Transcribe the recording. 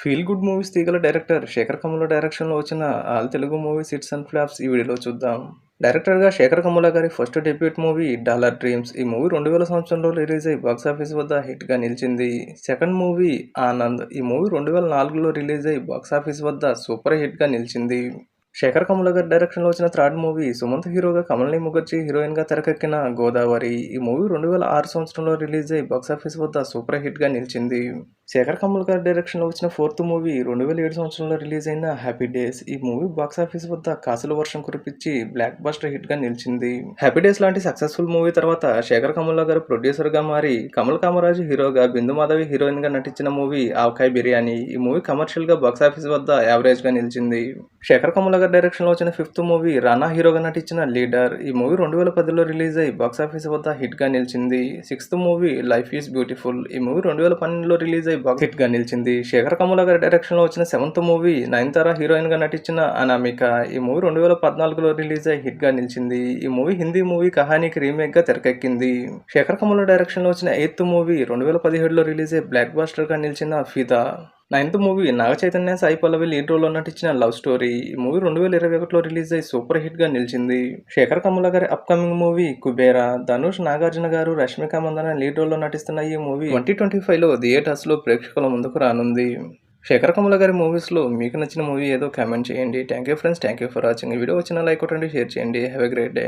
Feel good movies తీగల director Shekhar Kammula డైరెక్షన్‌లో వచ్చిన all Telugu movies hits and flops ఈ వీడియోలో చూద్దాం. డైరెక్టర్‌గా శేఖర్ కమ్ముల గారి first debut movie 'dollar dreams'. ఈ మూవీ 2000 సంవత్సరంలో రిలీజ్ అయ్యి బాక్సాఫీస్ వద్ద హిట్‌గా నిలిచింది. Second movie 'Anand'. ఈ మూవీ 2004లో రిలీజ్ అయ్యి బాక్సాఫీస్ వద్ద సూపర్ హిట్‌గా నిలిచింది. శేఖర్ కమ్ముల గారి డైరెక్షన్‌లో వచ్చిన థర్డ్ మూవీ సుమంత్ హీరోగా, కమలిని ముఖర్జీ హీరోయిన్‌గా తెరకెక్కిన 'గోదావరి'. ఈ మూవీ 2006 సంవత్సరంలో రిలీజ్ అయ్యి బాక్సాఫీస్ వద్ద సూపర్ హిట్‌గా నిలిచింది. శేఖర్ కమ్ముల గారి డైరెక్షన్‌లో వచ్చిన ఫోర్త్ మూవీ 2007 సంవత్సరంలో రిలీజ్ అయిన 'హ్యాపీ డేస్'. ఈ మూవీ బాక్సాఫీస్ వద్ద కాసుల వర్షం కురిపించి బ్లాక్ బస్టర్ హిట్‌గా నిలిచింది. 'హ్యాపీ డేస్' లాంటి సక్సెస్ఫుల్ మూవీ తర్వాత శేఖర్ కమ్ముల గారు ప్రొడ్యూసర్‌గా మారి కమల్ కామరాజు హీరోగా, బిందు మాధవి హీరోయిన్‌గా నటించిన మూవీ 'ఆవకాయ్ బిర్యానీ'. ఈ మూవీ కమర్షియల్‌గా బాక్సాఫీస్ వద్ద యావరేజ్‌గా నిలిచింది. శేఖర్ కమ్ముల గారి డైరెక్షన్‌లో వచ్చిన ఫిఫ్త్ మూవీ 'రానా' హీరోగా నటించిన 'లీడర్'. ఈ మూవీ 2010లో రిలీజ్ అయ్యి బాక్సాఫీస్ వద్ద హిట్‌గా నిలిచింది. Sixth movie 'life is beautiful'. ఈ మూవీ 2012లో రిలీజ్ అయ్యి హిట్‌గా నిలిచింది. శేఖర్ కమ్ముల గారి డైరెక్షన్‌లో వచ్చిన సెవెంత్ మూవీ 'నయనతార' హీరోయిన్‌గా నటించిన 'అనామిక'. ఈ మూవీ 2014లో రిలీజ్ అయ్యి హిట్‌గా నిలిచింది. ఈ మూవీ హిందీ మూవీ 'కహానీకి' రీమేక్‌గా తెరకెక్కింది. శేఖర్ కమ్ముల డైరెక్షన్‌లో వచ్చిన ఎయిత్ మూవీ 2017లో రిలీజ్ అయ్యి బ్లాక్ బస్టర్‌గా నిలిచిన 'ఫిదా'. Ninth movie Naga Chaitanya, Sai Pallavi lead రోల్లో నటించిన 'లవ్ స్టోరీ'. ఈ మూవీ 2021లో రిలీజ్ అయ్యి సూపర్ హిట్‌గా నిలిచింది. శేఖర్ కమ్ముల గారి అప్కమింగ్ మూవీ 'కుబేరా'. ధనుష్, నాగార్జున గారు, రష్మిక మందన లీడ్ రోల్లో నటిస్తున్న ఈ మూవీ 2025లో థియేటర్స్‌లో ప్రేక్షకుల ముందుకు రానుంది. శేఖర్ కమ్ముల గారి మూవీస్‌లో మీకు నచ్చిన మూవీ ఏదో కామెంట్ చేయండి. Thank you friends. Thank you for watching. ఈ వీడియో వచ్చిన లైక్ కొట్టండి, షేర్ చేయండి. Have a great day.